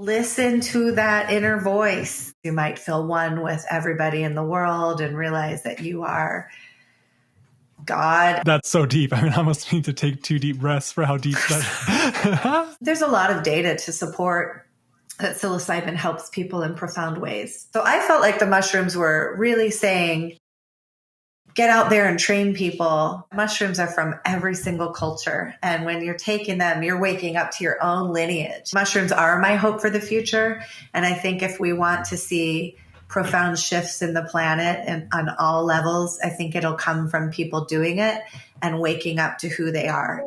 Listen to that inner voice. You might feel one with everybody in the world and realize that you are God. That's so deep. I mean, I almost need to take 2 deep breaths for how deep that. There's a lot of data to support that psilocybin helps people in profound ways. So I felt like the mushrooms were really saying, get out there and train people. Mushrooms are from every single culture. And when you're taking them, you're waking up to your own lineage. Mushrooms are my hope for the future. And I think if we want to see profound shifts in the planet and on all levels, I think it'll come from people doing it and waking up to who they are.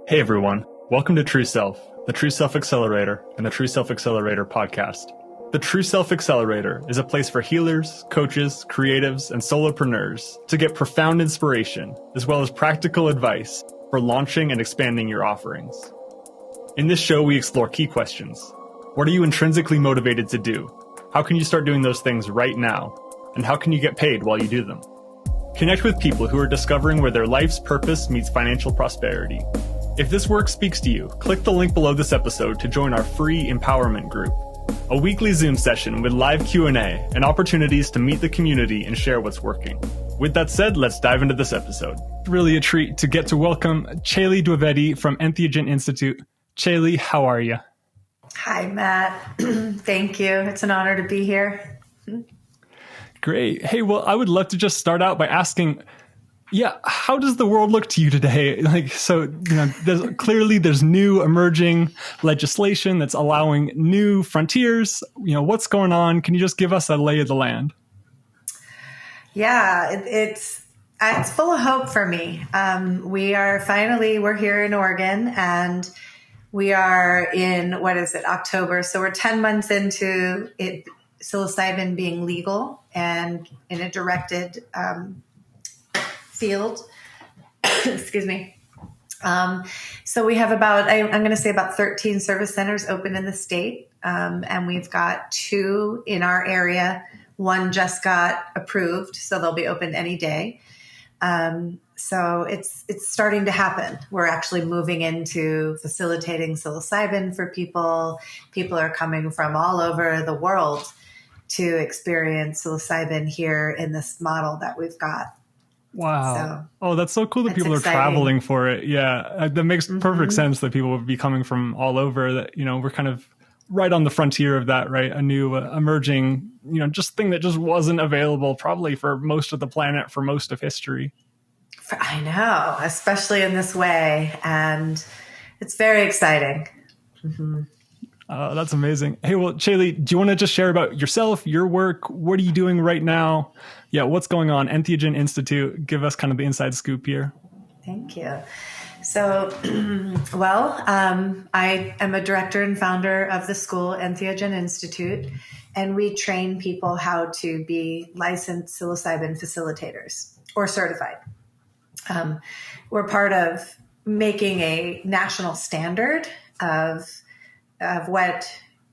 Hey everyone, welcome to True Self, the True Self Accelerator and the True Self Accelerator podcast. The True Self Accelerator is a place for healers, coaches, creatives, and solopreneurs to get profound inspiration, as well as practical advice for launching and expanding your offerings. In this show, we explore key questions. What are you intrinsically motivated to do? How can you start doing those things right now? And how can you get paid while you do them? Connect with people who are discovering where their life's purpose meets financial prosperity. If this work speaks to you, click the link below this episode to join our free empowerment group. A weekly Zoom session with live Q&A and opportunities to meet the community and share what's working. With that said, let's dive into this episode. Really a treat to get to welcome Coeli Dwivedi from Entheogen Institute. Coeli, how are you? Hi, Matt. Thank you. It's an honor to be here. Great. Hey, well, I would love to just start out by asking, how does the world look to you today? There's new emerging legislation that's allowing new frontiers. What's going on? Can you just give us a lay of the land? Yeah, it's full of hope for me. We're here in Oregon and we are in, October. So we're 10 months into it, psilocybin being legal and in a directed field. Excuse me. So we have I'm going to say about 13 service centers open in the state. And we've got 2 in our area. 1 just got approved, so they'll be open any day. So it's starting to happen. We're actually moving into facilitating psilocybin for people. People are coming from all over the world to experience psilocybin here in this model that we've got. Wow. That's so cool that people are traveling for it. Yeah. That makes perfect sense that people would be coming from all over, that, we're kind of right on the frontier of that, right? A new emerging, just thing that just wasn't available probably for most of the planet for most of history. I know, especially in this way. And it's very exciting. Mm-hmm. That's amazing. Hey, well, Coeli, do you want to just share about yourself, your work? What are you doing right now? Yeah, what's going on? Entheogen Institute. Give us kind of the inside scoop here. Thank you. So, I am a director and founder of the school, Entheogen Institute, and we train people how to be licensed psilocybin facilitators or certified. We're part of making a national standard of what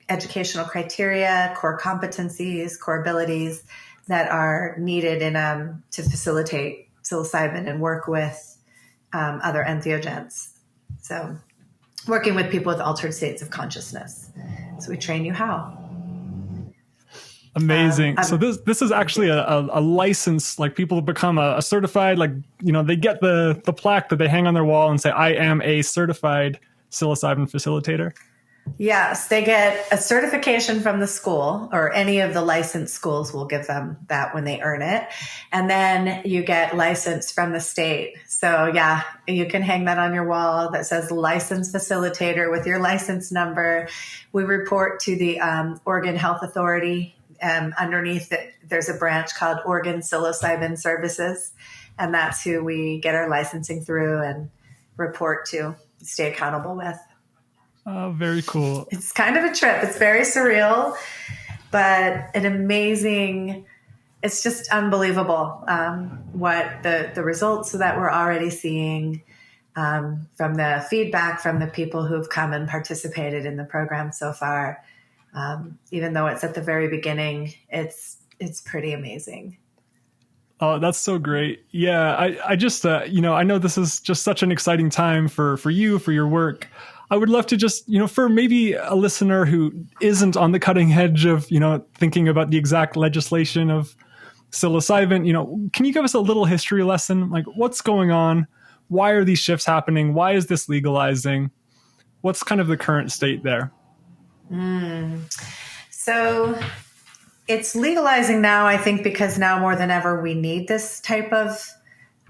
educational criteria, core competencies, core abilities that are needed to facilitate psilocybin and work with other entheogens. So working with people with altered states of consciousness. So we train you how. Amazing. So this is actually a license, like people become a certified, they get the plaque that they hang on their wall and say, I am a certified psilocybin facilitator. Yes, they get a certification from the school, or any of the licensed schools will give them that when they earn it. And then you get license from the state. So you can hang that on your wall that says licensed facilitator with your license number. We report to the Oregon Health Authority. Underneath it, there's a branch called Oregon Psilocybin Services. And that's who we get our licensing through and report to, stay accountable with. Oh, very cool. It's kind of a trip. It's very surreal, but an amazing, it's just unbelievable what the results that we're already seeing from the feedback from the people who've come and participated in the program so far. Even though it's at the very beginning, it's pretty amazing. Oh, that's so great. Yeah, I just, I know this is just such an exciting time for you, for your work. I would love to just, for maybe a listener who isn't on the cutting edge of, thinking about the exact legislation of psilocybin, can you give us a little history lesson? Like, what's going on? Why are these shifts happening? Why is this legalizing? What's kind of the current state there? So it's legalizing now, I think, because now more than ever, we need this type of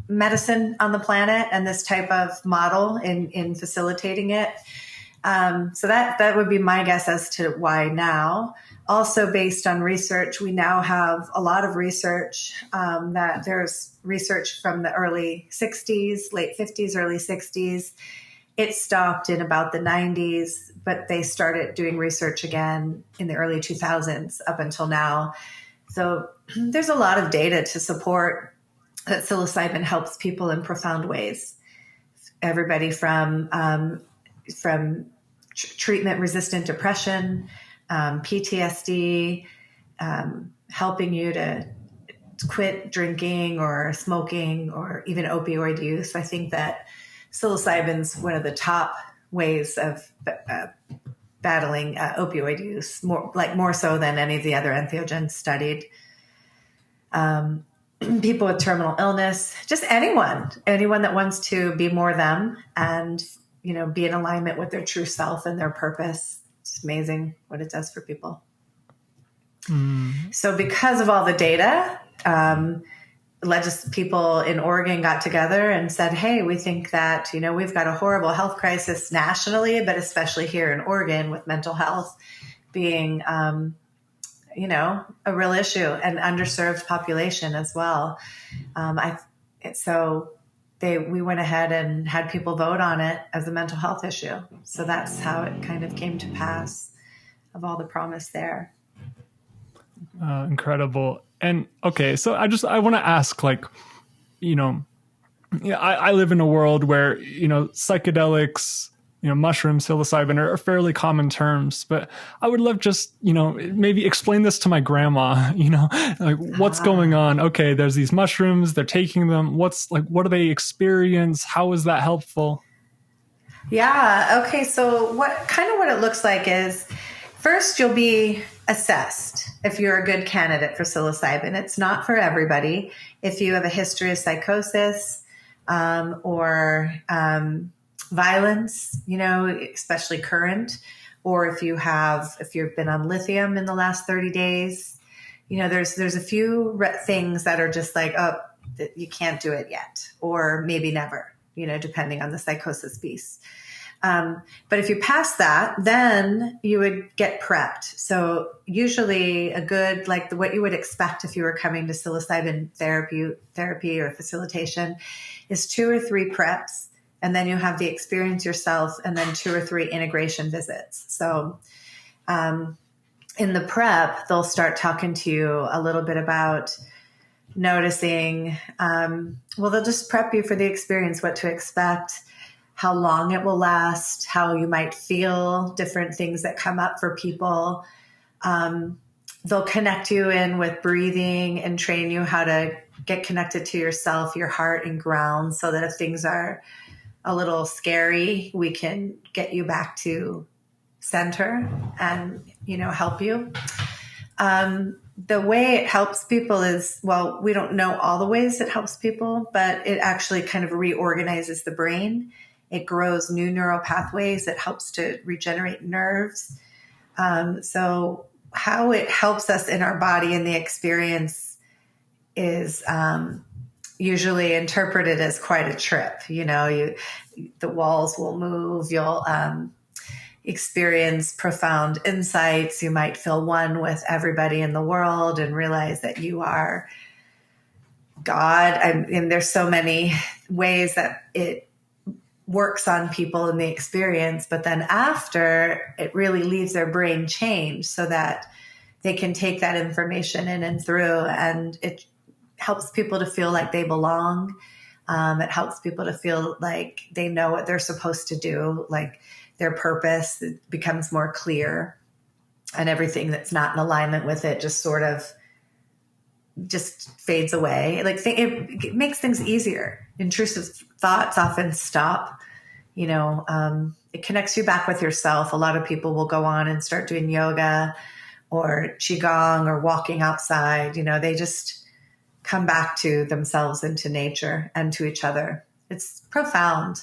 medicine on the planet and this type of model in facilitating it. So that would be my guess as to why now. Also, based on research, we now have a lot of research that there's research from the early 60s, late 50s, early 60s. It stopped in about the 90s, but they started doing research again in the early 2000s up until now. So there's a lot of data to support that psilocybin helps people in profound ways. Everybody from treatment-resistant depression, PTSD, helping you to quit drinking or smoking or even opioid use. I think that psilocybin's one of the top ways of battling opioid use, more so than any of the other entheogens studied. People with terminal illness, just anyone that wants to be more them and, be in alignment with their true self and their purpose. It's amazing what it does for people. So because of all the data, people in Oregon got together and said, hey, we think that, we've got a horrible health crisis nationally, but especially here in Oregon with mental health being, a real issue and underserved population as well. We went ahead and had people vote on it as a mental health issue. So that's how it kind of came to pass of all the promise there. Incredible. And okay, so I want to ask, I live in a world where, psychedelics, mushrooms, psilocybin are fairly common terms, but I would love just, maybe explain this to my grandma, what's going on? Okay, there's these mushrooms, they're taking them. What do they experience? How is that helpful? Yeah. Okay. So what it looks like is first you'll be assessed if you're a good candidate for psilocybin. It's not for everybody. If you have a history of psychosis, or, violence, especially current, or if you've been on lithium in the last 30 days, there's a few things that are just like, oh, you can't do it yet, or maybe never, depending on the psychosis piece. But if you pass that, then you would get prepped. So usually what you would expect if you were coming to psilocybin therapy or facilitation is 2 or 3 preps. And then you have the experience yourself and then 2 or 3 integration visits. So in the prep, they'll start talking to you a little bit about noticing, they'll just prep you for the experience, what to expect, how long it will last, how you might feel, different things that come up for people. They'll connect you in with breathing and train you how to get connected to yourself, your heart, and ground, so that if things are a little scary, we can get you back to center and, help you. The way it helps people is, we don't know all the ways it helps people, but it actually kind of reorganizes the brain. It grows new neural pathways. It helps to regenerate nerves. So how it helps us in our body and the experience is usually interpreted as quite a trip. The walls will move. You'll experience profound insights. You might feel one with everybody in the world and realize that you are God. And there's so many ways that it works on people in the experience, but then after, it really leaves their brain changed so that they can take that information in and through, and it helps people to feel like they belong. It helps people to feel like they know what they're supposed to do, like their purpose becomes more clear, and everything that's not in alignment with it just sort of just fades away. It makes things easier. Intrusive thoughts often stop, it connects you back with yourself. A lot of people will go on and start doing yoga or qigong or walking outside. They just come back to themselves and to nature and to each other. It's profound.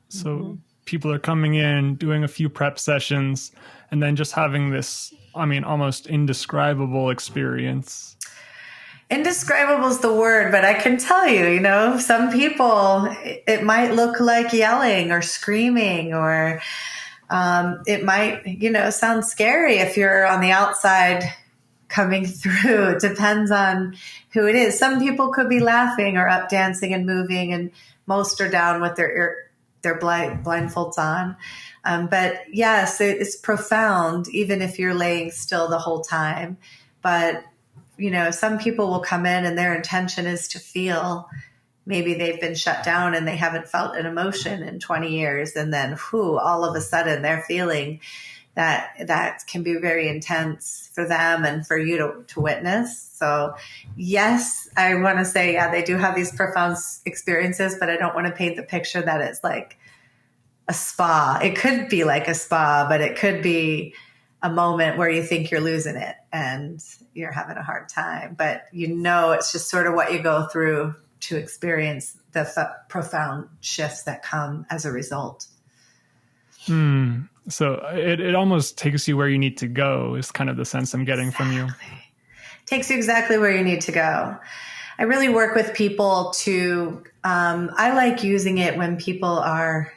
So people are coming in, doing a few prep sessions, and then just having this, almost indescribable experience. Indescribable is the word, but I can tell you, some people, it might look like yelling or screaming, or it might, sound scary if you're on the outside coming through. It depends on who it is. Some people could be laughing or up dancing and moving, and most are down with their blindfolds on. But yes, it's profound, even if you're laying still the whole time. But, some people will come in and their intention is to feel. Maybe they've been shut down and they haven't felt an emotion in 20 years. And then, all of a sudden they're feeling that can be very intense for them and for you to witness. So yes, I want to say, they do have these profound experiences, but I don't want to paint the picture that it's like a spa. It could be like a spa, but it could be a moment where you think you're losing it and you're having a hard time, but it's just sort of what you go through to experience the profound shifts that come as a result. So it almost takes you where you need to go is kind of the sense I'm getting from you. Takes you exactly where you need to go. I really work with people I like using it when people are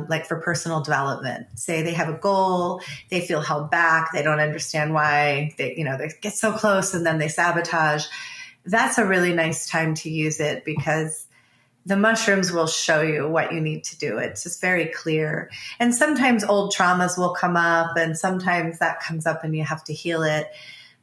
like for personal development. Say they have a goal, they feel held back, they don't understand why, they get so close and then they sabotage. That's a really nice time to use it because the mushrooms will show you what you need to do. It's just very clear. And sometimes old traumas will come up, and sometimes that comes up and you have to heal it.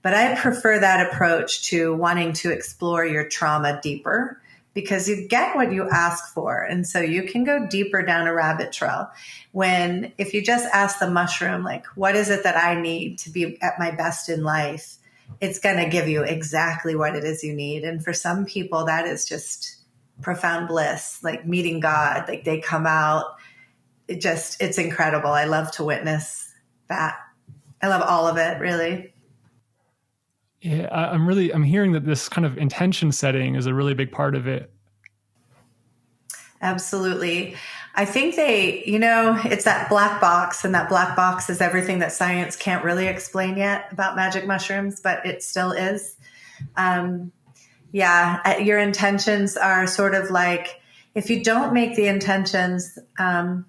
But I prefer that approach to wanting to explore your trauma deeper, because you get what you ask for. And so you can go deeper down a rabbit trail. If you just ask the mushroom, like, what is it that I need to be at my best in life? It's going to give you exactly what it is you need. And for some people, that is just profound bliss, like meeting God. Like they come out, it's incredible. I love to witness that. I love all of it, really. Yeah, I'm hearing that this kind of intention setting is a really big part of it. Absolutely. I think it's that black box, and that black box is everything that science can't really explain yet about magic mushrooms, but it still is. Your intentions are sort of like, if you don't make the intentions, the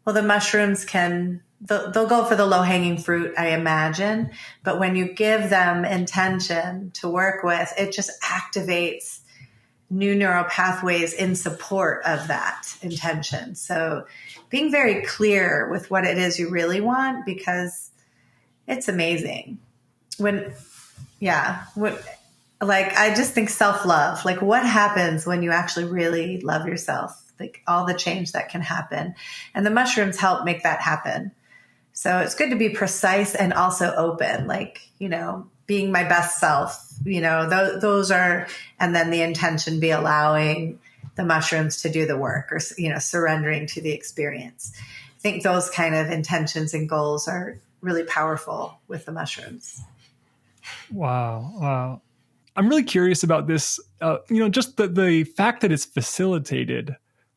mushrooms they'll go for the low-hanging fruit, I imagine. But when you give them intention to work with, it just activates new neural pathways in support of that intention. So being very clear with what it is you really want, because it's amazing. I just think self-love, like what happens when you actually really love yourself, like all the change that can happen. And the mushrooms help make that happen. So it's good to be precise and also open, like, being my best self, those are, and then the intention be allowing the mushrooms to do the work, or, surrendering to the experience. I think those kind of intentions and goals are really powerful with the mushrooms. Wow. I'm really curious about this, just the fact that it's facilitated.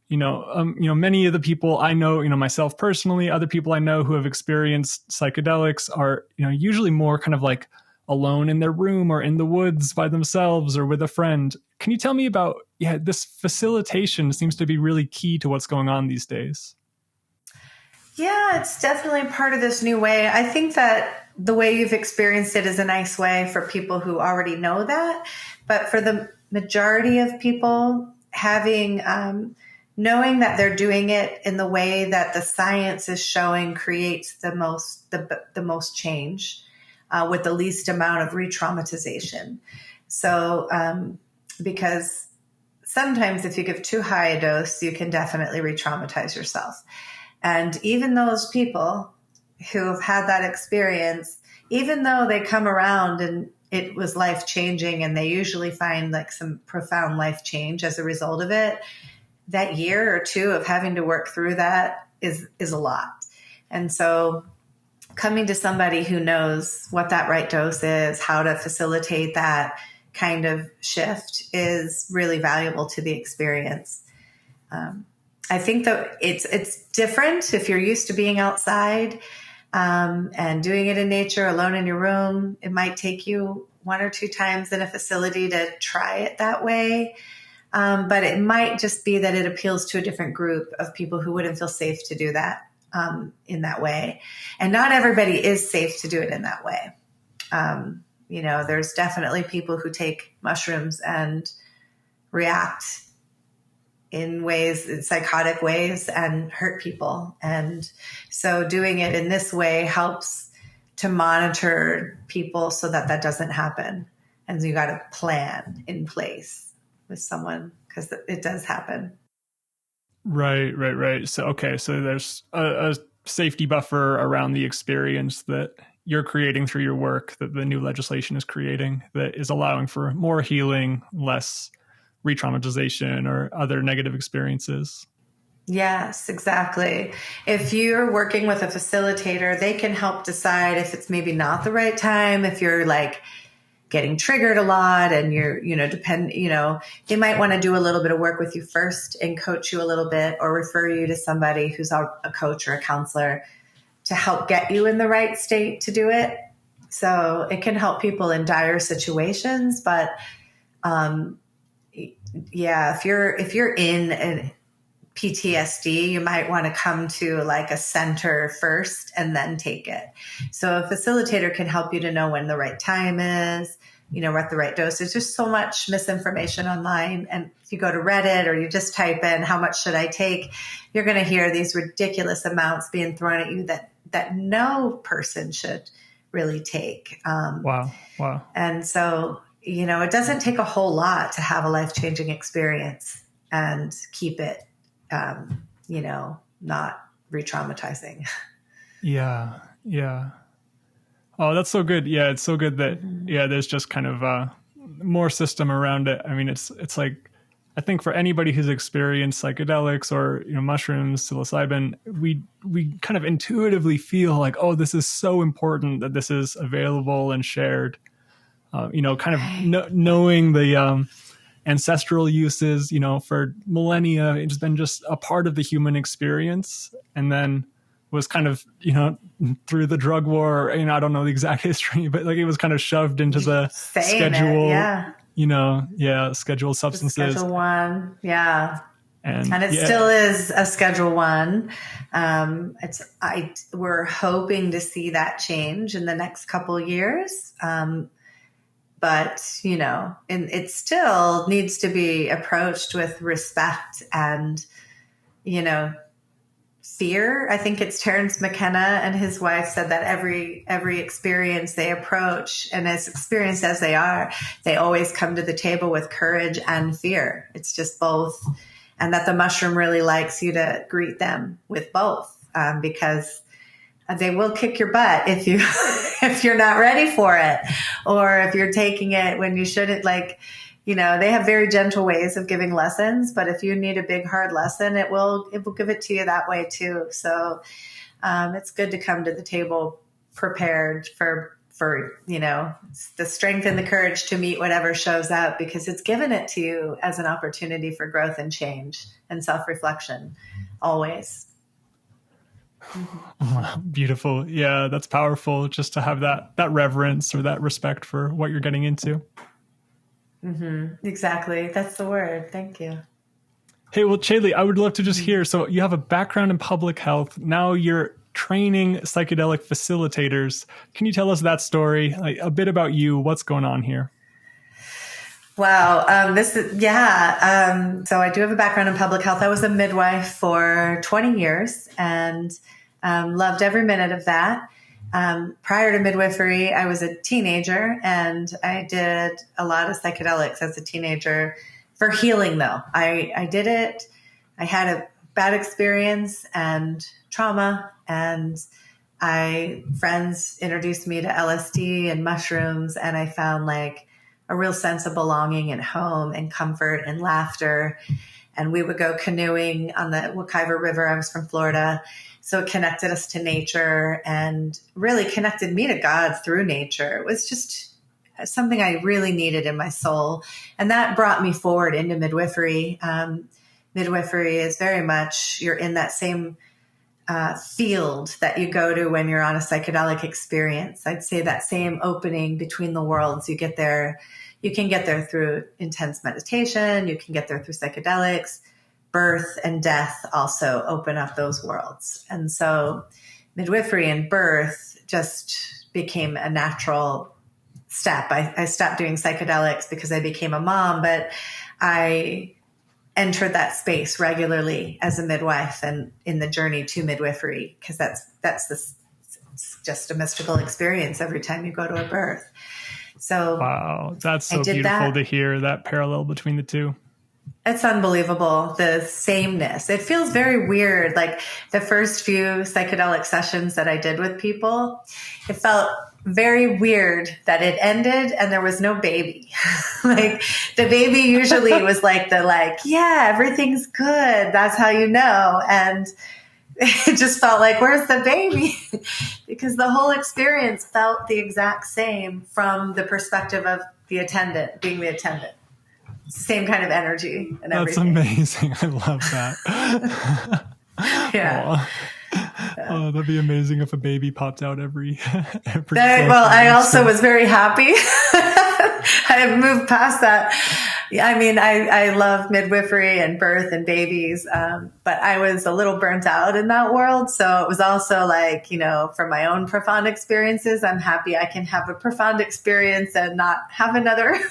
Many of the people I know, myself personally, other people I know who have experienced psychedelics are, usually more kind of like alone in their room or in the woods by themselves or with a friend. Can you tell me about, this facilitation seems to be really key to what's going on these days? Yeah, it's definitely part of this new way. I think that the way you've experienced it is a nice way for people who already know that. But for the majority of people, having, knowing that they're doing it in the way that the science is showing creates the most change with the least amount of re-traumatization. So, because sometimes if you give too high a dose, you can definitely re-traumatize yourself. And even those people who have had that experience, even though they come around and it was life-changing, and they usually find like some profound life change as a result of it, that year or two of having to work through that is a lot. And so coming to somebody who knows what that right dose is, how to facilitate that kind of shift is really valuable to the experience. I think that it's different if you're used to being outside and doing it in nature, alone in your room. It might take you 1 or 2 times in a facility to try it that way. But it might just be that it appeals to a different group of people who wouldn't feel safe to do that in that way. And not everybody is safe to do it in that way. There's definitely people who take mushrooms and react in psychotic ways and hurt people. And so doing it in this way helps to monitor people so that doesn't happen. And so you got a plan in place with someone because it does happen. Right. So there's a safety buffer around the experience that you're creating through your work, that the new legislation is creating, that is allowing for more healing, less re-traumatization or other negative experiences. Yes, exactly. If you're working with a facilitator, they can help decide if it's maybe not the right time, if you're like getting triggered a lot and you're, they might want to do a little bit of work with you first and coach you a little bit or refer you to somebody who's a coach or a counselor to help get you in the right state to do it. So it can help people in dire situations, but if you're in a PTSD, you might want to come to like a center first and then take it. So a facilitator can help you to know when the right time is, what the right dose is. There's so much misinformation online. And if you go to Reddit or you just type in, how much should I take? You're going to hear these ridiculous amounts being thrown at you that no person should really take. Wow. And so, it doesn't take a whole lot to have a life-changing experience and keep it, not re-traumatizing. Yeah. Oh, that's so good. Yeah, it's so good that, there's just kind of more system around it. I mean, it's like, I think for anybody who's experienced psychedelics or, mushrooms, psilocybin, we kind of intuitively feel like, oh, this is so important that this is available and shared. Knowing the ancestral uses, for millennia, it's been just a part of the human experience. And then was kind of, through the drug war, I don't know the exact history, but like it was kind of shoved into the schedule, scheduled substances. Schedule 1. Yeah. And it still is a Schedule 1. We're hoping to see that change in the next couple of years. But, and it still needs to be approached with respect and, fear. I think it's Terence McKenna and his wife said that every experience they approach, and as experienced as they are, they always come to the table with courage and fear. It's just both. And that the mushroom really likes you to greet them with both, because they will kick your butt if you're not ready for it, or if you're taking it when you shouldn't. They have very gentle ways of giving lessons, but if you need a big hard lesson, it will give it to you that way too. So it's good to come to the table prepared for the strength and the courage to meet whatever shows up, because it's given it to you as an opportunity for growth and change and self-reflection always. Beautiful. Yeah, that's powerful, just to have that reverence or that respect for what you're getting into. Mm-hmm. Exactly. That's the word. Thank you. Hey, well, Coeli, I would love to just hear, so you have a background in public health. Now you're training psychedelic facilitators. Can you tell us that story, a bit about you? What's going on here? Wow. So I do have a background in public health. I was a midwife for 20 years and loved every minute of that. Prior to midwifery, I was a teenager and I did a lot of psychedelics as a teenager for healing though. I did it. I had a bad experience and trauma, and friends introduced me to LSD and mushrooms, and I found a real sense of belonging and home and comfort and laughter. And we would go canoeing on the Wekiva River. I was from Florida. So it connected us to nature and really connected me to God through nature. It was just something I really needed in my soul. And that brought me forward into midwifery. Midwifery is very much, you're in that same field that you go to when you're on a psychedelic experience. I'd say that same opening between the worlds, you can get there through intense meditation. You can get there through psychedelics. Birth and death also open up those worlds. And so midwifery and birth just became a natural step. I stopped doing psychedelics because I became a mom, but I entered that space regularly as a midwife and in the journey to midwifery, because that's just a mystical experience every time you go to a birth. So wow, that's so beautiful to hear that parallel between the two. It's unbelievable, the sameness. It feels very weird. Like the first few psychedelic sessions that I did with people, it felt very weird that it ended and there was no baby. Like the baby usually was yeah, everything's good. That's how you know. And it just felt like, where's the baby? Because the whole experience felt the exact same from the perspective of the attendant, being the attendant. Same kind of energy and everything. That's amazing. I love that. Yeah. Oh, that'd be amazing if a baby popped out every I also was very happy. I have moved past that. I mean, I love midwifery and birth and babies, but I was a little burnt out in that world. So it was also like, from my own profound experiences, I'm happy I can have a profound experience and not have another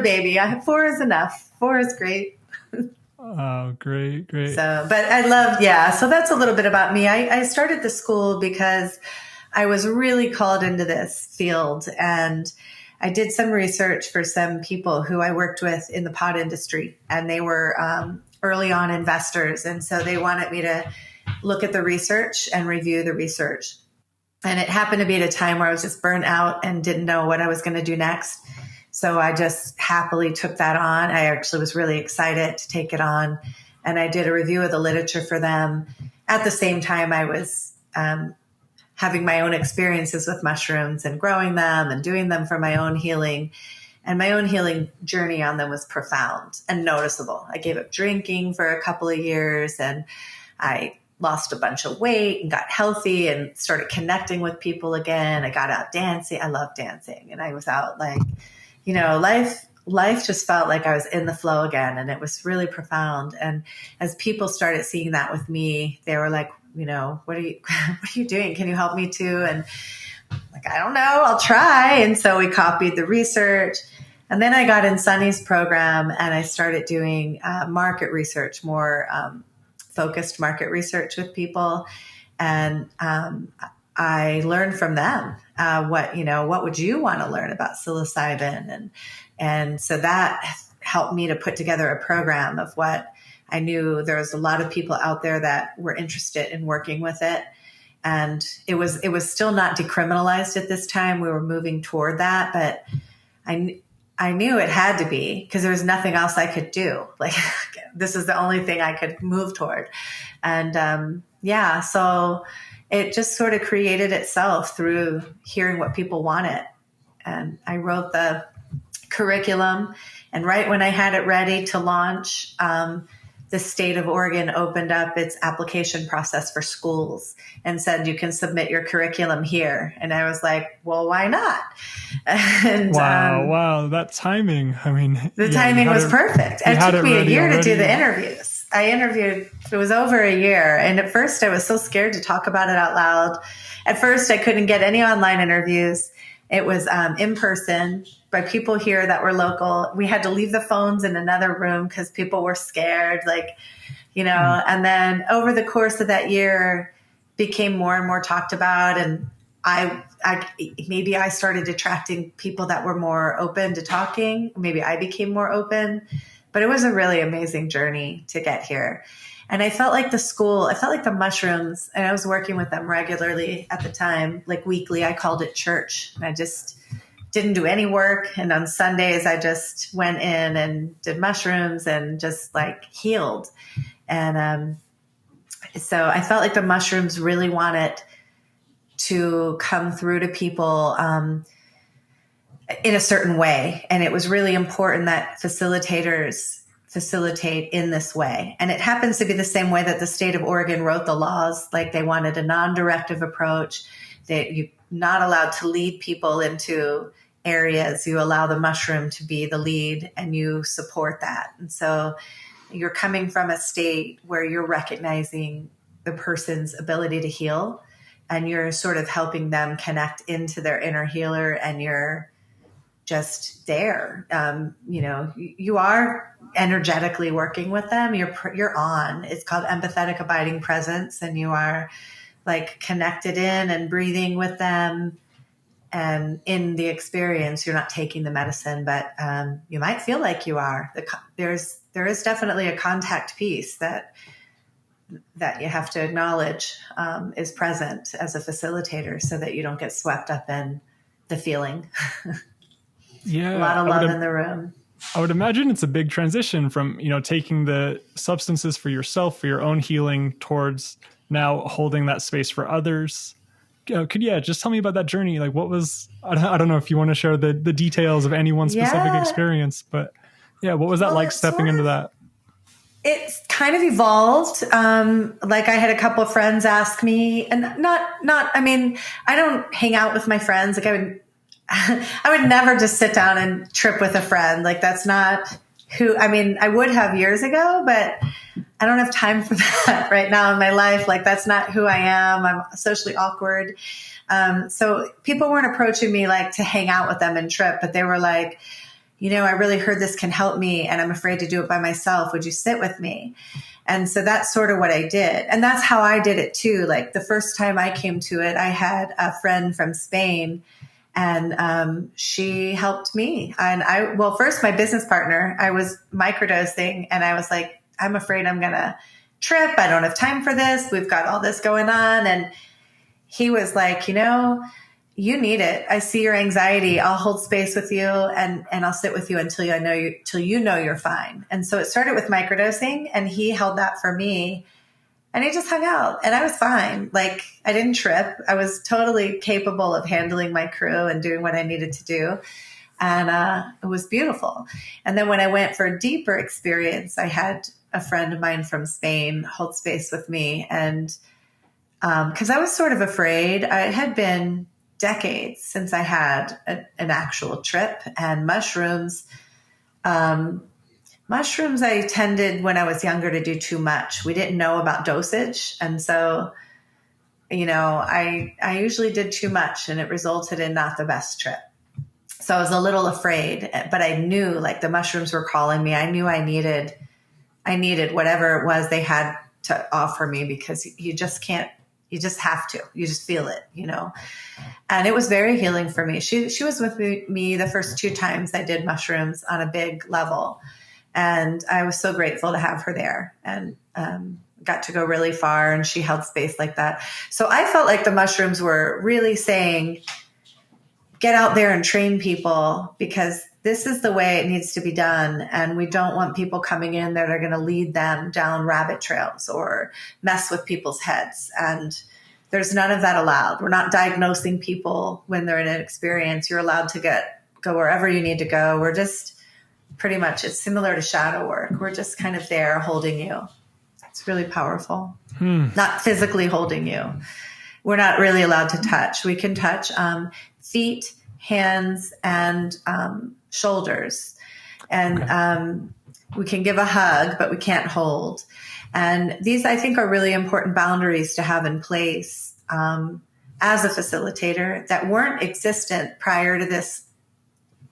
baby. 4 is enough. 4 is great. Oh, great. So, but I love, so that's a little bit about me. I started the school because I was really called into this field, and I did some research for some people who I worked with in the pot industry, and they were early on investors. And so they wanted me to look at the research and review the research. And it happened to be at a time where I was just burnt out and didn't know what I was going to do next. So I just happily took that on. I actually was really excited to take it on. And I did a review of the literature for them. At the same time, I was having my own experiences with mushrooms and growing them and doing them for my own healing. And my own healing journey on them was profound and noticeable. I gave up drinking for a couple of years, and I lost a bunch of weight and got healthy and started connecting with people again. I got out dancing. I love dancing. And I was out life just felt like I was in the flow again, and it was really profound. And as people started seeing that with me, they were like, what are you doing? Can you help me too? And like, I don't know, I'll try. And so we copied the research. And then I got in Sunny's program and I started doing market research, more focused market research with people. And I learned from them what would you want to learn about psilocybin? And so that helped me to put together a program of what I knew there was a lot of people out there that were interested in working with it. And it was still not decriminalized at this time. We were moving toward that, but I knew it had to be, because there was nothing else I could do. Like this is the only thing I could move toward. And so it just sort of created itself through hearing what people wanted. And I wrote the curriculum, and right when I had it ready to launch, the state of Oregon opened up its application process for schools and said, you can submit your curriculum here. And I was like, well, why not? And wow, that timing. I mean, the timing was perfect. It took me a year to do the interviews. I interviewed, it was over a year. And at first I was so scared to talk about it out loud. At first I couldn't get any online interviews. It was in person by people here that were local. We had to leave the phones in another room because people were scared, and then over the course of that year became more and more talked about. And maybe I started attracting people that were more open to talking. Maybe I became more open, but it was a really amazing journey to get here. And I felt like the mushrooms, and I was working with them regularly at the time, like weekly. I called it church. And I just didn't do any work. And on Sundays, I just went in and did mushrooms and just like healed. And so I felt like the mushrooms really wanted to come through to people in a certain way. And it was really important that facilitators facilitate in this way. And it happens to be the same way that the state of Oregon wrote the laws. Like they wanted a non-directive approach, that you're not allowed to lead people into areas. You allow the mushroom to be the lead and you support that. And so you're coming from a state where you're recognizing the person's ability to heal and you're sort of helping them connect into their inner healer, and you're just there. You are energetically working with them. You're on. It's called empathetic abiding presence, and you are like connected in and breathing with them. And in the experience, you're not taking the medicine, but you might feel like you are. There is definitely a contact piece that you have to acknowledge is present as a facilitator, so that you don't get swept up in the feeling. Yeah, a lot of love in the room. I would imagine it's a big transition from, taking the substances for yourself, for your own healing, towards now holding that space for others. Just tell me about that journey. Like, what was, I don't know if you want to share the details of any one specific experience, but what was that like stepping into that? It's kind of evolved. Like I had a couple of friends ask me, and I don't hang out with my friends. Like I would never just sit down and trip with a friend. Like that's not who, I would have years ago, but I don't have time for that right now in my life. Like that's not who I am. I'm socially awkward. So people weren't approaching me like to hang out with them and trip, but they were like, I really heard this can help me and I'm afraid to do it by myself. Would you sit with me? And so that's sort of what I did. And that's how I did it too. Like the first time I came to it, I had a friend from Spain, and she helped me. And first my business partner, I was microdosing, and I was like, I'm afraid I'm going to trip. I don't have time for this. We've got all this going on. And he was like, you need it. I see your anxiety. I'll hold space with you and I'll sit with you until you know you're fine. And so it started with microdosing, and he held that for me, and he just hung out, and I was fine. Like I didn't trip. I was totally capable of handling my crew and doing what I needed to do. And it was beautiful. And then when I went for a deeper experience, I had a friend of mine from Spain hold space with me. And because I was sort of afraid, it had been decades since I had an actual trip. And mushrooms I tended when I was younger to do too much. We didn't know about dosage. And so, I usually did too much, and it resulted in not the best trip. So I was a little afraid, but I knew like the mushrooms were calling me. I knew I needed whatever it was they had to offer me, because you just have to, you just feel it, and it was very healing for me. She was with me the first 2 times I did mushrooms on a big level. And I was so grateful to have her there, and got to go really far, and she held space like that. So I felt like the mushrooms were really saying, get out there and train people, because this is the way it needs to be done. And we don't want people coming in that are going to lead them down rabbit trails or mess with people's heads. And there's none of that allowed. We're not diagnosing people when they're in an experience. You're allowed to go wherever you need to go. We're just pretty much, it's similar to shadow work. We're just kind of there holding you. It's really powerful. Not physically holding you. We're not really allowed to touch. We can touch feet, hands, and shoulders. And we can give a hug, but we can't hold. And these, I think, are really important boundaries to have in place as a facilitator that weren't existent prior to this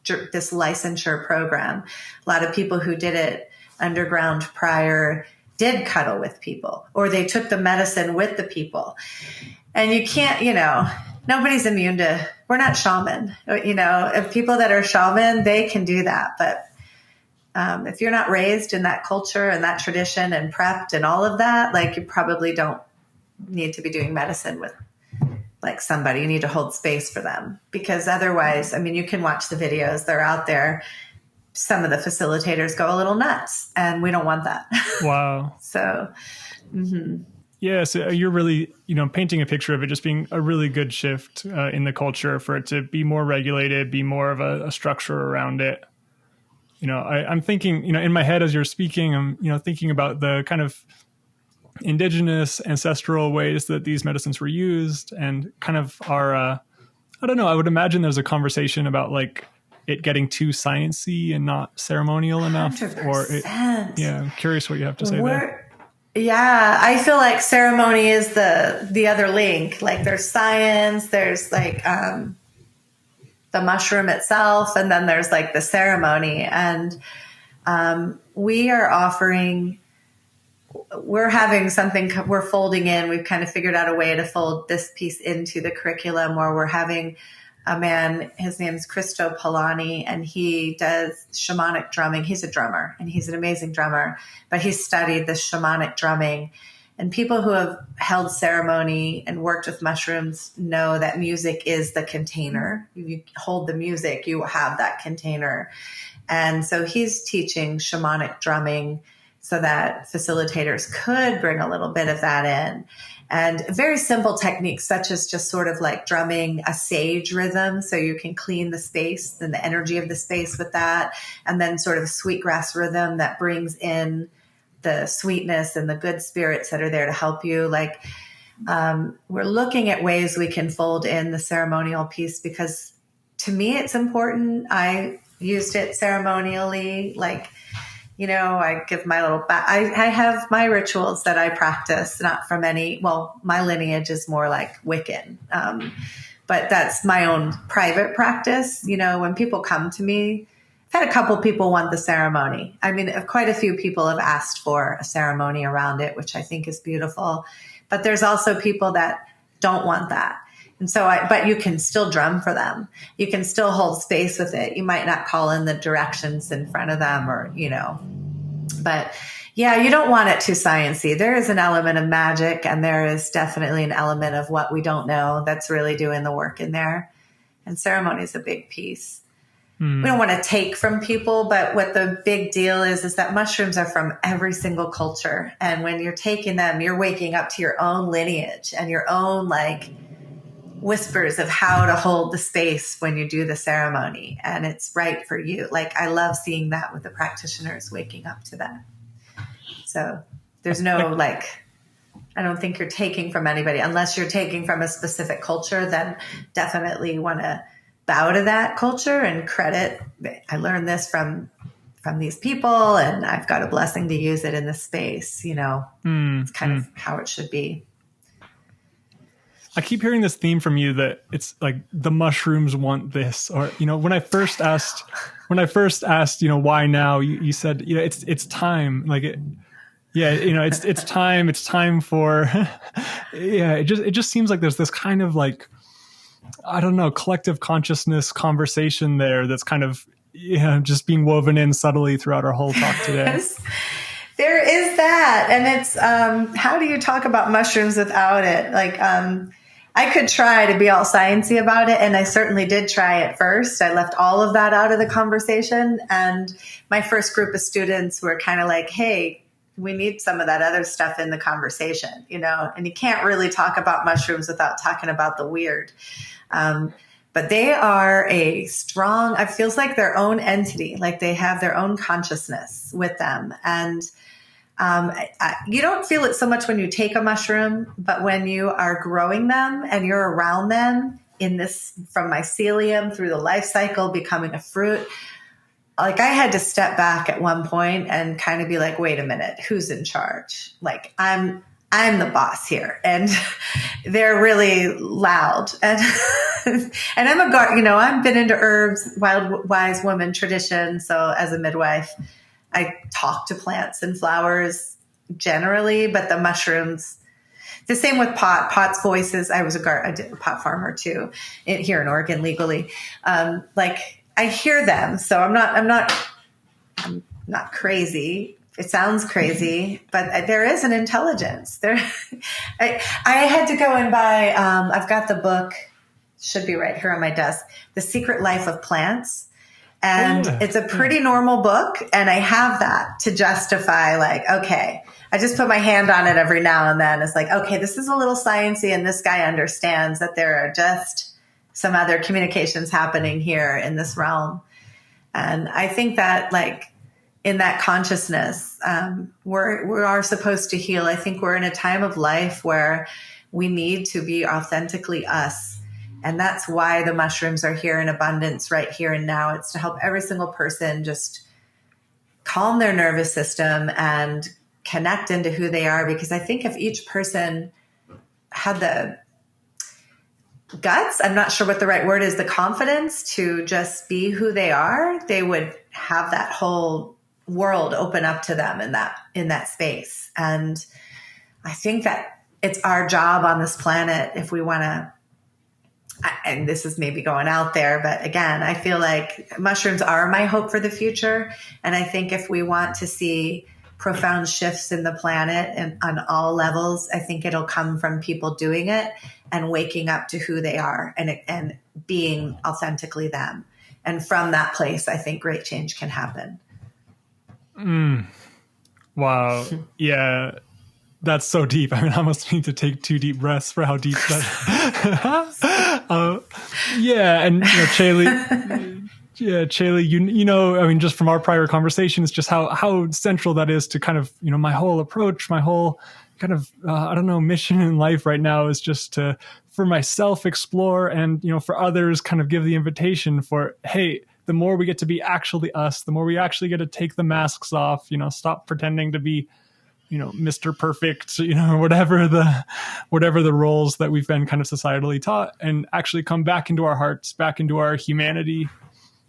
licensure program. A lot of people who did it underground prior did cuddle with people, or they took the medicine with the people. And you can't, nobody's immune to, we're not shaman. If people that are shaman, they can do that. But if you're not raised in that culture and that tradition and prepped and all of that, like you probably don't need to be doing medicine like somebody. You need to hold space for them, because otherwise, I mean, you can watch the videos, they're out there. Some of the facilitators go a little nuts, and we don't want that. Wow. So, yeah, so you're really, painting a picture of it just being a really good shift in the culture for it to be more regulated, be more of a structure around it. I'm thinking, in my head as you're speaking, I'm, thinking about the kind of indigenous ancestral ways that these medicines were used, and kind of our, I don't know, I would imagine there's a conversation about like it getting too sciencey and not ceremonial enough. 100%. I'm curious what you have to say there. Yeah, I feel like ceremony is the other link. Like there's science, there's like the mushroom itself, and then there's like the ceremony. And we're having something, we're folding in. We've kind of figured out a way to fold this piece into the curriculum, where we're having a man, his name is Cristo Polani, and he does shamanic drumming. He's a drummer, and he's an amazing drummer, but he studied the shamanic drumming. And people who have held ceremony and worked with mushrooms know that music is the container. You hold the music, you have that container. And so he's teaching shamanic drumming so that facilitators could bring a little bit of that in. And very simple techniques, such as just sort of like drumming a sage rhythm, so you can clean the space and the energy of the space with that. And then sort of a sweetgrass rhythm that brings in the sweetness and the good spirits that are there to help you. Like, we're looking at ways we can fold in the ceremonial piece, because to me, it's important. I used it ceremonially, like, I give my little I have my rituals that I practice, not from my lineage is more like Wiccan. But that's my own private practice. When people come to me, I've had a couple people want the ceremony. I mean, quite a few people have asked for a ceremony around it, which I think is beautiful. But there's also people that don't want that. And so, but you can still drum for them. You can still hold space with it. You might not call in the directions in front of them, but yeah, you don't want it too sciencey. There is an element of magic, and there is definitely an element of what we don't know that's really doing the work in there. And ceremony is a big piece. We don't want to take from people, but what the big deal is that mushrooms are from every single culture. And when you're taking them, you're waking up to your own lineage and your own like whispers of how to hold the space when you do the ceremony. And it's right for you. Like, I love seeing that with the practitioners waking up to that. So there's no I don't think you're taking from anybody, unless you're taking from a specific culture. Then definitely want to bow to that culture and credit. I learned this from these people, and I've got a blessing to use it in this space. It's kind of how it should be. I keep hearing this theme from you that it's like the mushrooms want this, or, when I first asked, why now, you said, it's time. Like it's time. It's time for, it just seems like there's this kind of like, I don't know, collective consciousness conversation there that's kind of, just being woven in subtly throughout our whole talk today. Yes. There is that. And it's, how do you talk about mushrooms without it? Like, I could try to be all sciencey about it, and I certainly did try at first. I left all of that out of the conversation, and my first group of students were kind of like, hey, we need some of that other stuff in the conversation, and you can't really talk about mushrooms without talking about the weird. But they are it feels like their own entity, like they have their own consciousness with them. And you don't feel it so much when you take a mushroom, but when you are growing them and you're around them in this, from mycelium through the life cycle, becoming a fruit, like I had to step back at one point and kind of be like, wait a minute, who's in charge? Like I'm the boss here, and they're really loud. And and I'm I've been into herbs, wild, wise woman tradition. So as a midwife, I talk to plants and flowers generally, but the mushrooms, the same with pot's voices. I was I did a pot farmer too, here in Oregon legally. Like I hear them, so I'm not crazy It sounds crazy, but there is an intelligence there. I had to go and buy, I've got the book, should be right here on my desk, The Secret Life of Plants. And it's a pretty normal book. And I have that to justify, like, okay, I just put my hand on it every now and then. It's like, okay, this is a little sciencey, and this guy understands that there are just some other communications happening here in this realm. And I think that, like, in that consciousness, we are supposed to heal. I think we're in a time of life where we need to be authentically us. And that's why the mushrooms are here in abundance right here and now. It's to help every single person just calm their nervous system and connect into who they are. Because I think if each person had the guts, I'm not sure what the right word is, the confidence to just be who they are, they would have that whole world open up to them in that space. And I think that it's our job on this planet, if we want to, and this is maybe going out there, but again, I feel like mushrooms are my hope for the future. And I think if we want to see profound shifts in the planet and on all levels, I think it'll come from people doing it and waking up to who they are and being authentically them. And from that place, I think great change can happen. Wow. Yeah. That's so deep. I mean, I almost need to take 2 deep breaths for how deep that. Yeah. And, Coeli, I mean, just from our prior conversations, just how central that is to kind of, my whole approach, my whole kind of, mission in life right now is just to, for myself, explore and, for others kind of give the invitation for, hey, the more we get to be actually us, the more we actually get to take the masks off, stop pretending to be, Mr. Perfect, whatever the roles that we've been kind of societally taught, and actually come back into our hearts, back into our humanity.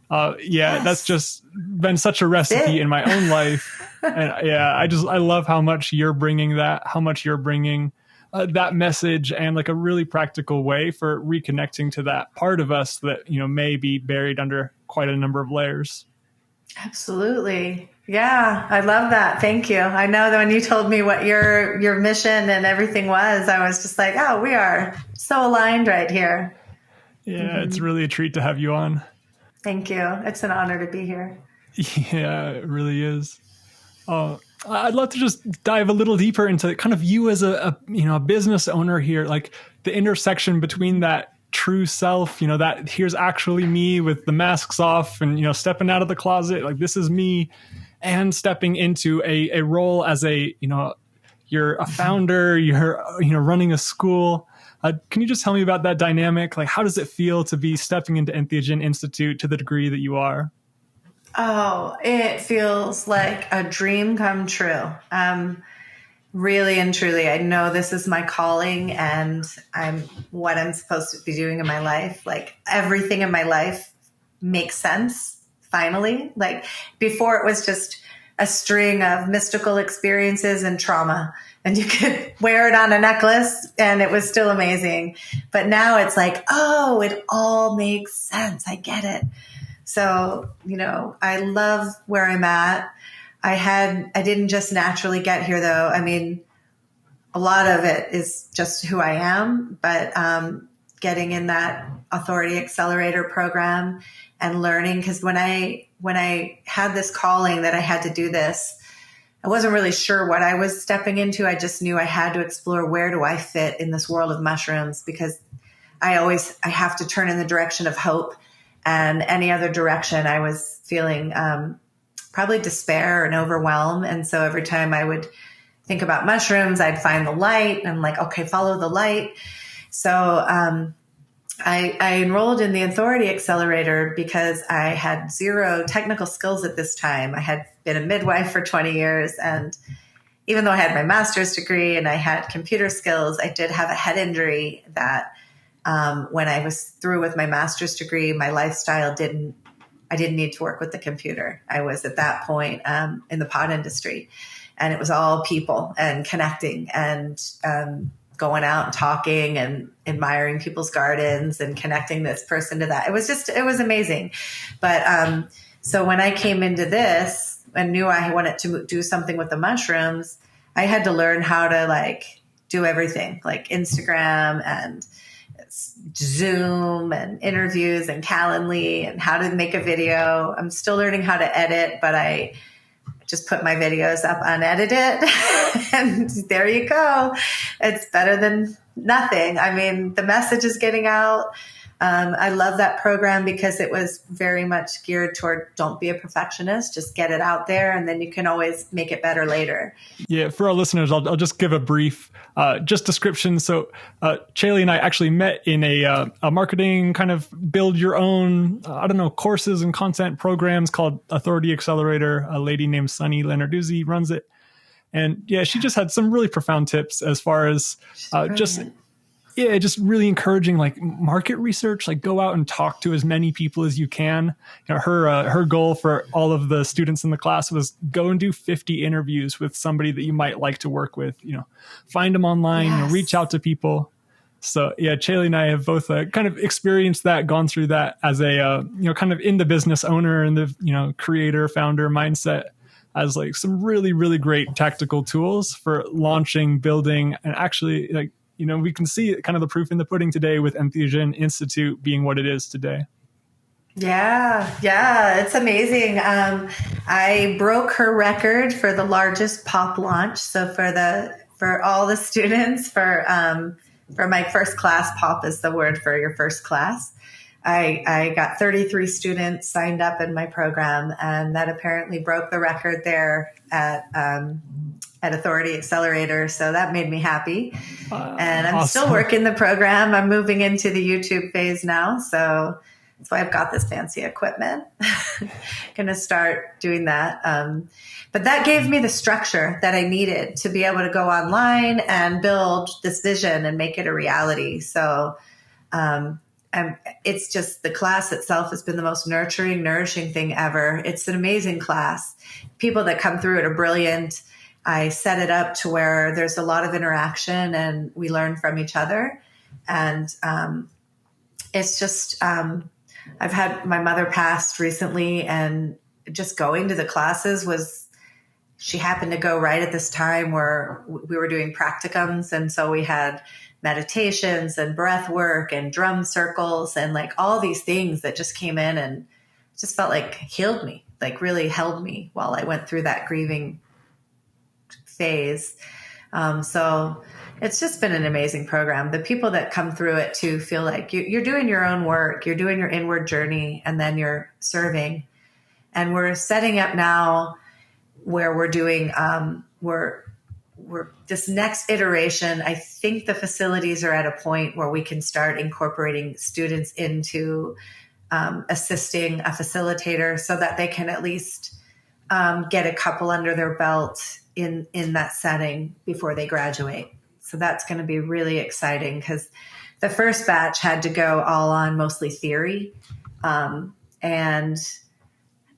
Yes. That's just been such a recipe in my own life. And I love how much you're bringing that message and like a really practical way for reconnecting to that part of us that, may be buried under quite a number of layers. Absolutely. Yeah, I love that. Thank you. I know that when you told me what your mission and everything was, I was just like, oh, we are so aligned right here. Yeah, It's really a treat to have you on. Thank you. It's an honor to be here. Yeah, it really is. I'd love to just dive a little deeper into kind of you as a business owner here, like the intersection between that true self, that here's actually me with the masks off and, stepping out of the closet, like this is me, and stepping into a role as you're a founder, you're, running a school. Can you just tell me about that dynamic? Like, how does it feel to be stepping into Entheogen Institute to the degree that you are? Oh, it feels like a dream come true. Really and truly, I know this is my calling and what I'm supposed to be doing in my life. Like everything in my life makes sense, finally. Like before it was just a string of mystical experiences and trauma. And you could wear it on a necklace and it was still amazing. But now it's like, oh, it all makes sense. I get it. So, I love where I'm at. I didn't just naturally get here though. I mean, a lot of it is just who I am, but getting in that Authority Accelerator program and learning, because when I had this calling that I had to do this, I wasn't really sure what I was stepping into. I just knew I had to explore where do I fit in this world of mushrooms, because I have to turn in the direction of hope, and any other direction I was feeling probably despair and overwhelm. And so every time I would think about mushrooms, I'd find the light and I'm like, okay, follow the light. So I enrolled in the Authority Accelerator because I had zero technical skills at this time. I had been a midwife for 20 years. And even though I had my master's degree and I had computer skills, I did have a head injury that when I was through with my master's degree, my lifestyle I didn't need to work with the computer. I was at that point in the pot industry, and it was all people and connecting and going out and talking and admiring people's gardens and connecting this person to that. It was amazing. But so when I came into this, and knew I wanted to do something with the mushrooms, I had to learn how to like do everything, like Instagram and Zoom and interviews and Calendly and how to make a video. I'm still learning how to edit, but I just put my videos up unedited and there you go. It's better than nothing. I mean, the message is getting out. I love that program because it was very much geared toward don't be a perfectionist, just get it out there and then you can always make it better later. Yeah, for our listeners, I'll just give a brief just description. So Coeli and I actually met in a marketing kind of build your own, courses and content programs called Authority Accelerator. A lady named Sunny Lenarduzzi runs it. And yeah, she just had some really profound tips as far as just really encouraging like market research, like go out and talk to as many people as you can. You know, her goal for all of the students in the class was go and do 50 interviews with somebody that you might like to work with, find them online, reach out to people. So yeah, Coeli and I have both kind of experienced that, gone through that as a, kind of in the business owner and the, creator, founder mindset as like some really, really great tactical tools for launching, building, and actually like, we can see kind of the proof in the pudding today with Entheogen Institute being what it is today. Yeah, it's amazing. I broke her record for the largest pop launch. So for all the students, for my first class, pop is the word for your first class. I got 33 students signed up in my program, and that apparently broke the record there at Authority Accelerator. So that made me happy. And I'm awesome. Still working the program. I'm moving into the YouTube phase now. So that's why I've got this fancy equipment. Going to start doing that. But that gave me the structure that I needed to be able to go online and build this vision and make it a reality. So it's just the class itself has been the most nurturing, nourishing thing ever. It's an amazing class. People that come through it are brilliant. I set it up to where there's a lot of interaction and we learn from each other. And it's just, I've had my mother passed recently, and just going to the classes she happened to go right at this time where we were doing practicums. And so we had meditations and breath work and drum circles and like all these things that just came in and just felt like healed me, like really held me while I went through that grieving phase. So it's just been an amazing program. The people that come through it too feel like you're doing your own work, you're doing your inward journey, and then you're serving. And we're setting up now where we're doing, we're this next iteration. I think the facilities are at a point where we can start incorporating students into assisting a facilitator so that they can at least get a couple under their belt in that setting before they graduate. So that's going to be really exciting because the first batch had to go all on mostly theory. And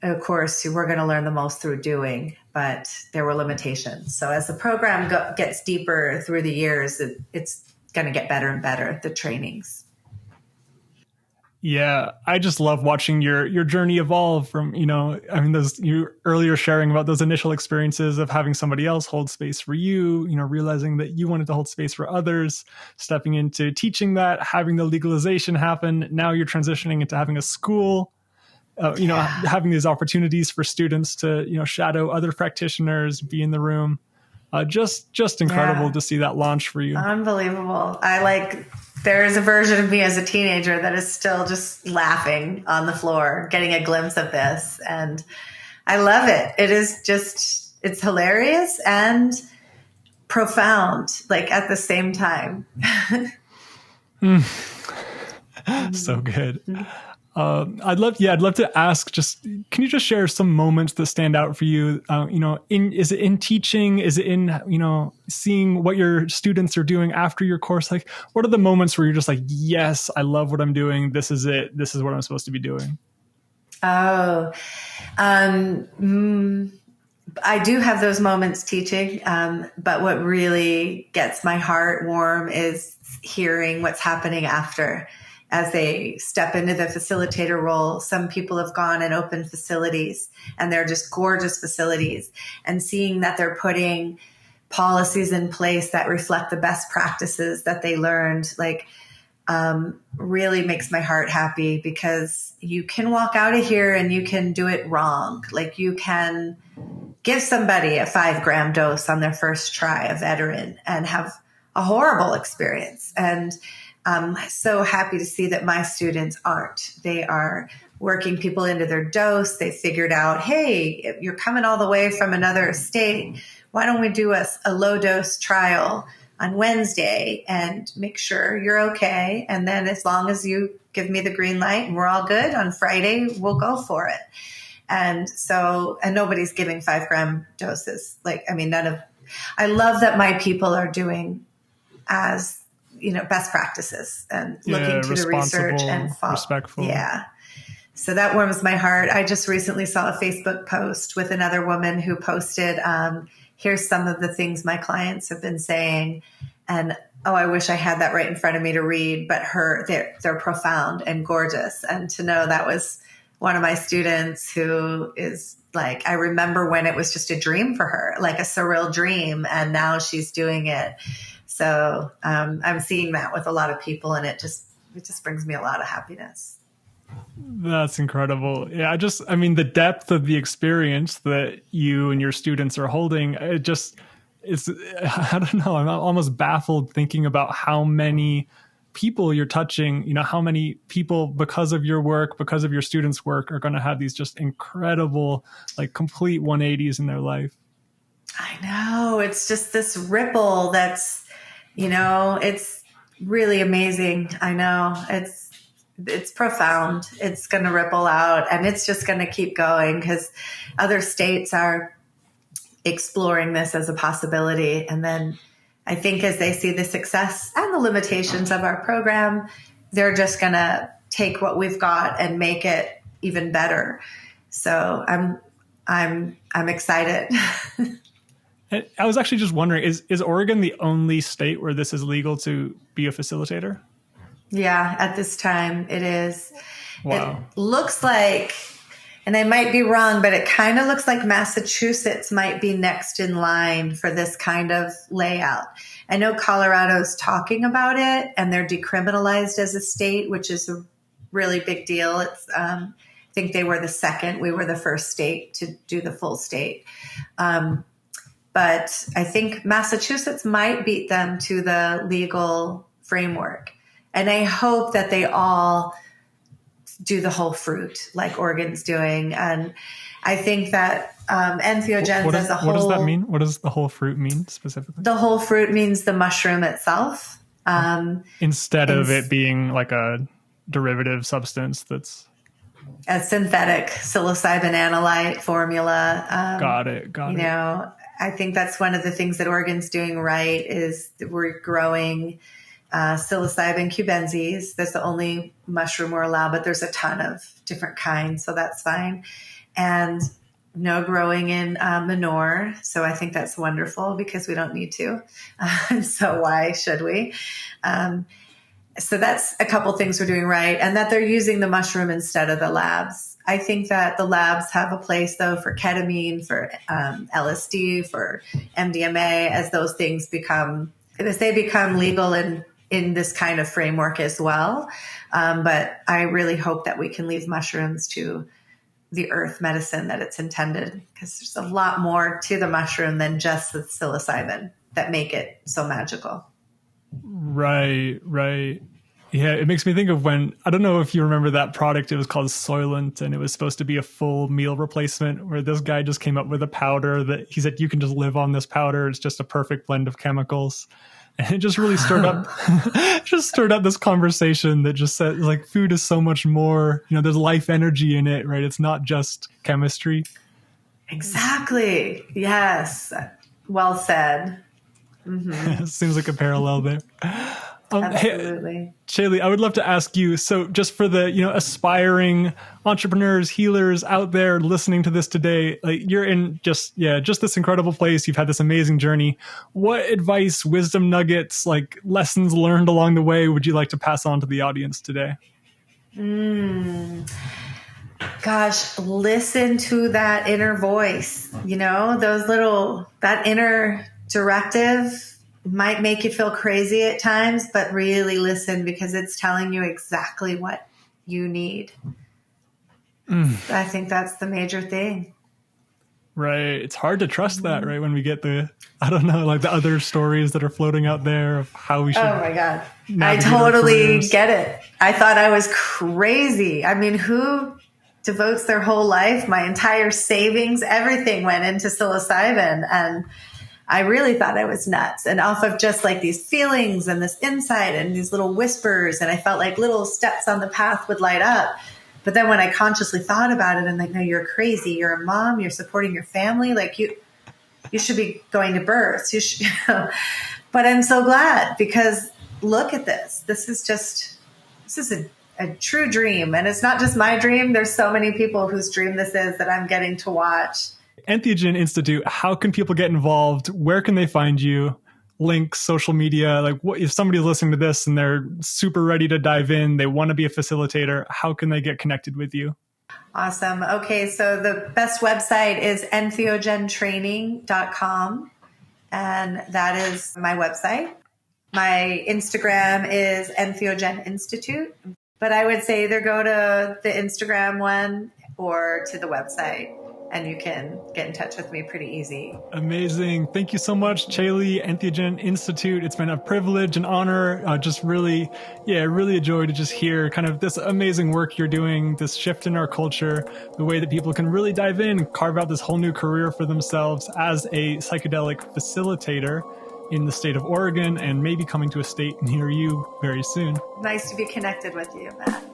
of course, we're going to learn the most through doing, but there were limitations. So as the program gets deeper through the years, it's going to get better and better, the trainings. Yeah, I just love watching your journey evolve from, those you earlier sharing about those initial experiences of having somebody else hold space for you, realizing that you wanted to hold space for others, stepping into teaching that, having the legalization happen. Now you're transitioning into having a school, having these opportunities for students to, shadow other practitioners, be in the room. Just incredible to see that launch for you. Unbelievable. There is a version of me as a teenager that is still just laughing on the floor, getting a glimpse of this. And I love it. It is just, it's hilarious and profound, like at the same time. So good. I'd love to ask, can you just share some moments that stand out for you? Is it in teaching? Is it in, seeing what your students are doing after your course? Like, what are the moments where you're just like, yes, I love what I'm doing. This is it. This is what I'm supposed to be doing. Oh, I do have those moments teaching. But what really gets my heart warm is hearing what's happening after. as they step into the facilitator role. Some people have gone and opened facilities, and they're just gorgeous facilities, and seeing that they're putting policies in place that reflect the best practices that they learned, like, really makes my heart happy, because you can walk out of here and you can do it wrong. Like, you can give somebody a 5-gram dose on their first try of veteran and have a horrible experience. And I'm so happy to see that my students aren't. They are working people into their dose. They figured out, hey, you're coming all the way from another state. Why don't we do a low dose trial on Wednesday and make sure you're okay? And then as long as you give me the green light and we're all good, on Friday, we'll go for it. And nobody's giving 5-gram doses. Like, I mean, I love that my people are doing as, best practices and looking to the research and respectful. Yeah. So that warms my heart. I just recently saw a Facebook post with another woman who posted, here's some of the things my clients have been saying. And, I wish I had that right in front of me to read, but they're profound and gorgeous. And to know that was one of my students who is like, I remember when it was just a dream for her, like a surreal dream. And now she's doing it. So I'm seeing that with a lot of people, and it just brings me a lot of happiness. That's incredible. Yeah, the depth of the experience that you and your students are holding, I don't know, I'm almost baffled thinking about how many people you're touching, how many people, because of your work, because of your students' work, are going to have these just incredible, like, complete 180s in their life. I know. It's just this ripple that's, it's really amazing. I know. It's profound. It's going to ripple out, and it's just going to keep going, because other states are exploring this as a possibility. And then I think as they see the success and the limitations of our program, they're just going to take what we've got and make it even better. So I'm excited. I was actually just wondering, is Oregon the only state where this is legal to be a facilitator? Yeah, at this time it is. Wow. It looks like, and I might be wrong, but it kind of looks like Massachusetts might be next in line for this kind of layout. I know Colorado's talking about it, and they're decriminalized as a state, which is a really big deal. It's, I think they were the second. We were the first state to do the full state. But I think Massachusetts might beat them to the legal framework. And I hope that they all do the whole fruit like Oregon's doing. And I think that entheogens as a whole... What does that mean? What does the whole fruit mean specifically? The whole fruit means the mushroom itself. Instead of it being like a derivative substance that's... A synthetic psilocybin analyte formula. Got it. I think that's one of the things that Oregon's doing right, is that we're growing psilocybin cubensis. That's the only mushroom we're allowed, but there's a ton of different kinds, so that's fine. And no growing in manure. So I think that's wonderful, because we don't need to. So why should we? So that's a couple things we're doing right, and that they're using the mushroom instead of the labs. I think that the labs have a place, though, for ketamine, for LSD, for MDMA, as those things become legal in this kind of framework as well. But I really hope that we can leave mushrooms to the earth medicine that it's intended, because there's a lot more to the mushroom than just the psilocybin that make it so magical. Right. Yeah, it makes me think of when, I don't know if you remember that product, it was called Soylent, and it was supposed to be a full meal replacement, where this guy just came up with a powder that he said, you can just live on this powder. It's just a perfect blend of chemicals. And it just really stirred up this conversation that just said, like, food is so much more, there's life energy in it, right? It's not just chemistry. Exactly. Yes. Well said. Mm-hmm. Seems like a parallel there. Absolutely. Hey, Coeli, I would love to ask you, so just for the, aspiring entrepreneurs, healers out there listening to this today, like you're in just this incredible place. You've had this amazing journey. What advice, wisdom nuggets, like lessons learned along the way would you like to pass on to the audience today? Gosh, listen to that inner voice, that inner directive might make you feel crazy at times, but really listen because it's telling you exactly what you need. I think that's the major thing. Right. It's hard to trust that, right? When we get the other stories that are floating out there of how we should. Oh my God. I totally get it. I thought I was crazy. I mean, who devotes their whole life, my entire savings, everything went into psilocybin, and I really thought I was nuts. And off of just like these feelings and this insight and these little whispers, and I felt like little steps on the path would light up. But then when I consciously thought about it, I'm like, no, you're crazy. You're a mom. You're supporting your family. Like you should be going to births. You should, But I'm so glad because look at this. This is a true dream. And it's not just my dream. There's so many people whose dream this is that I'm getting to watch. Entheogen Institute, how can people get involved? Where can they find you? Links, social media, like what if somebody's listening to this and they're super ready to dive in, they want to be a facilitator, how can they get connected with you? Awesome. Okay, so the best website is entheogentraining.com, and that is my website. My Instagram is Entheogen Institute, but I would say either go to the Instagram one or to the website, and you can get in touch with me pretty easy. Amazing. Thank you so much, Coeli, Entheogen Institute. It's been a privilege and honor. Just really a joy to just hear kind of this amazing work you're doing, this shift in our culture, the way that people can really dive in and carve out this whole new career for themselves as a psychedelic facilitator in the state of Oregon and maybe coming to a state near you very soon. Nice to be connected with you, Matt.